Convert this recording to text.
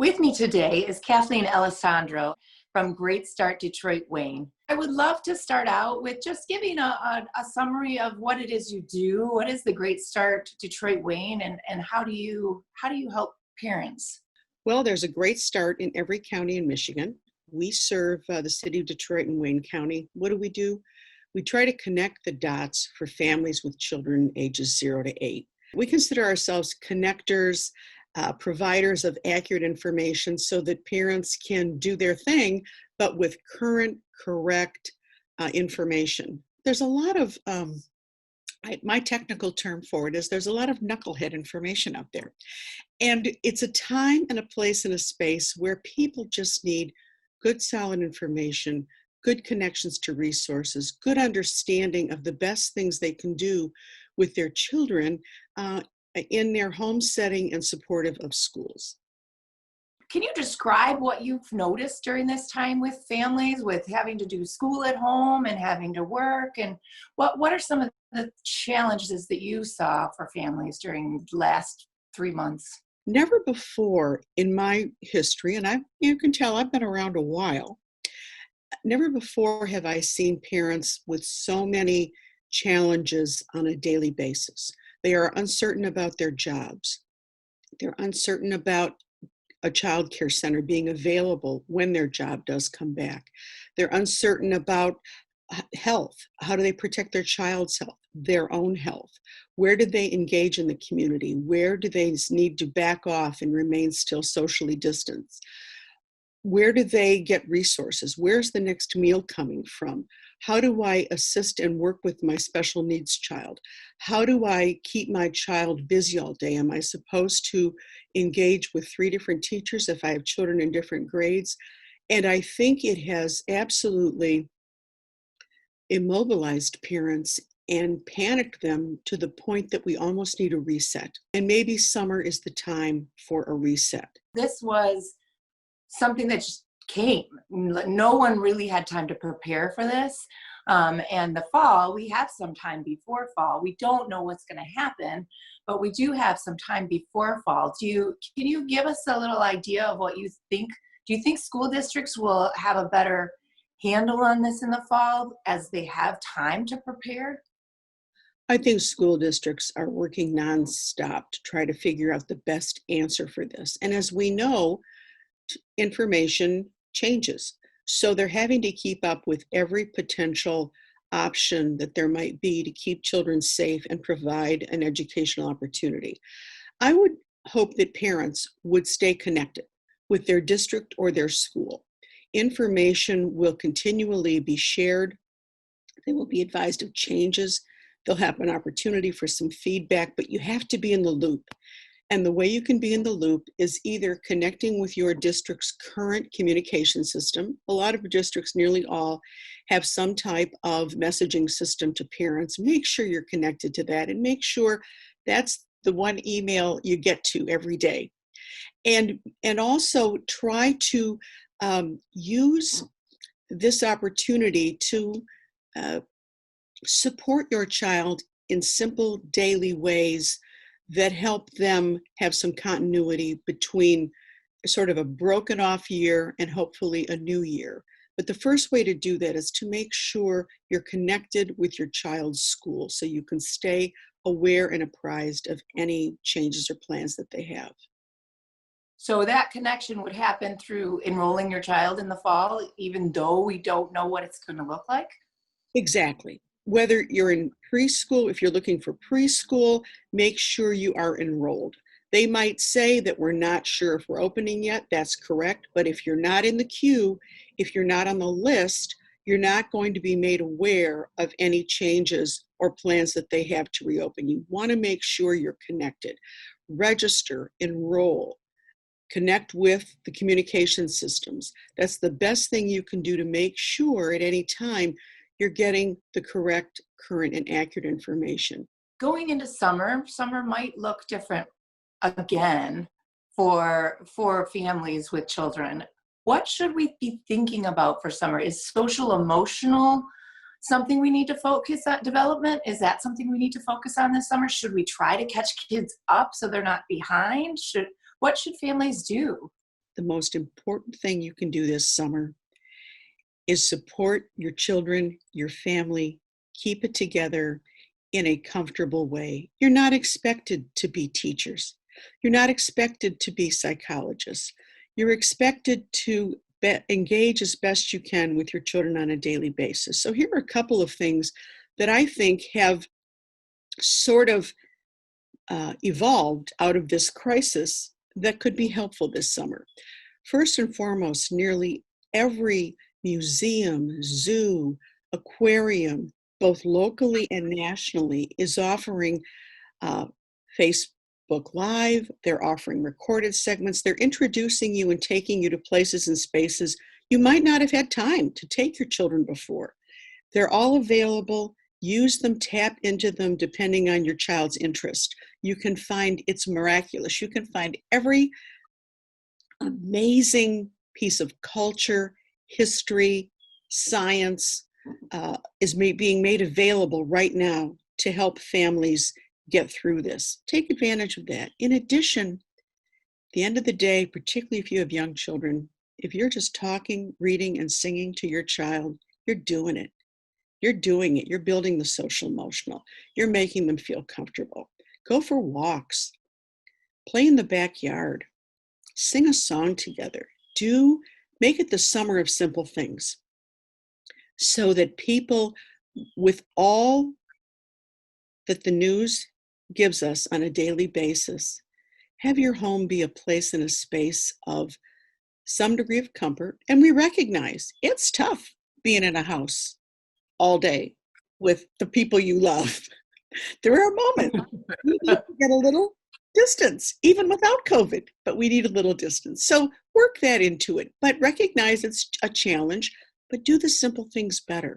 With me today is Kathleen Alessandro from Great Start Detroit Wayne. I would love to start out with just giving a summary of what it is you do. What is the Great Start Detroit Wayne, and how do you help parents? Well, there's a Great Start in every county in Michigan. We serve the city of Detroit and Wayne County. What do? We try to connect the dots for families with children ages 0 to 8. We consider ourselves connectors, providers of accurate information so that parents can do their thing, but with current, correct information. There's a lot of, my technical term for it is there's a lot of knucklehead information out there. And it's a time and a place and a space where people just need good, solid information, good connections to resources, good understanding of the best things they can do with their children in their home setting and supportive of schools. Can you describe what you've noticed during this time with families, with having to do school at home and having to work? And what are some of the challenges that you saw for families during the last 3 months? Never before in my history, and you can tell I've been around a while, never before have I seen parents with so many challenges on a daily basis. They are uncertain about their jobs. They're uncertain about a child care center being available when their job does come back. They're uncertain about health. How do they protect their child's health, their own health? Where do they engage in the community? Where do they need to back off and remain still socially distanced? Where do they get resources? Where's the next meal coming from? How do I assist and work with my special needs child? How do I keep my child busy all day? Am I supposed to engage with 3 different teachers if I have children in different grades? And I think it has absolutely immobilized parents and panicked them to the point that we almost need a reset. And maybe summer is the time for a reset. This was something that just came. No one really had time to prepare for this. And the fall, we have some time before fall. We don't know what's going to happen, but we do have some time before fall. Can you give us a little idea of what you think? Do you think school districts will have a better handle on this in the fall as they have time to prepare? I think school districts are working nonstop to try to figure out the best answer for this. And as we know, information changes. So they're having to keep up with every potential option that there might be to keep children safe and provide an educational opportunity. I would hope that parents would stay connected with their district or their school. Information will continually be shared. They will be advised of changes. They'll have an opportunity for some feedback, but you have to be in the loop. And the way you can be in the loop is either connecting with your district's current communication system. A lot of districts, nearly all, have some type of messaging system to parents. Make sure you're connected to that and make sure that's the one email you get to every day. And also try to use this opportunity to support your child in simple daily ways that help them have some continuity between sort of a broken off year and hopefully a new year. But the first way to do that is to make sure you're connected with your child's school so you can stay aware and apprised of any changes or plans that they have. So that connection would happen through enrolling your child in the fall, even though we don't know what it's going to look like? Exactly. Whether you're in preschool, if you're looking for preschool, make sure you are enrolled. They might say that we're not sure if we're opening yet. That's correct. But if you're not in the queue, if you're not on the list, you're not going to be made aware of any changes or plans that they have to reopen. You want to make sure you're connected. Register, enroll, connect with the communication systems. That's the best thing you can do to make sure at any time you're getting the correct, current, and accurate information. Going into summer might look different again for families with children. What should we be thinking about for summer? Is social emotional something we need to focus on? Development, is that something we need to focus on this summer? Should we try to catch kids up so they're not behind? What should families do? the most important thing you can do this summer is support your children, your family, keep it together in a comfortable way. You're not expected to be teachers. You're not expected to be psychologists. You're expected to engage as best you can with your children on a daily basis. So here are a couple of things that I think have sort of evolved out of this crisis that could be helpful this summer. First and foremost, nearly every museum, zoo, aquarium, both locally and nationally, is offering Facebook Live. They're offering recorded segments. They're introducing you and taking you to places and spaces you might not have had time to take your children before. They're all available. Use them, tap into them, depending on your child's interest. You can find, it's miraculous. You can find every amazing piece of culture, history, science is being made available right now to help families get through this. Take advantage of that. In addition, at the end of the day, particularly if you have young children, if you're just talking, reading, and singing to your child, you're doing it. You're doing it. You're building the social emotional. You're making them feel comfortable. Go for walks. Play in the backyard. Sing a song together. Make it the summer of simple things so that people, with all that the news gives us on a daily basis, have your home be a place and a space of some degree of comfort. And we recognize it's tough being in a house all day with the people you love. There are moments we need to get a little distance, even without COVID, but we need a little distance. So work that into it, but recognize it's a challenge, but do the simple things better.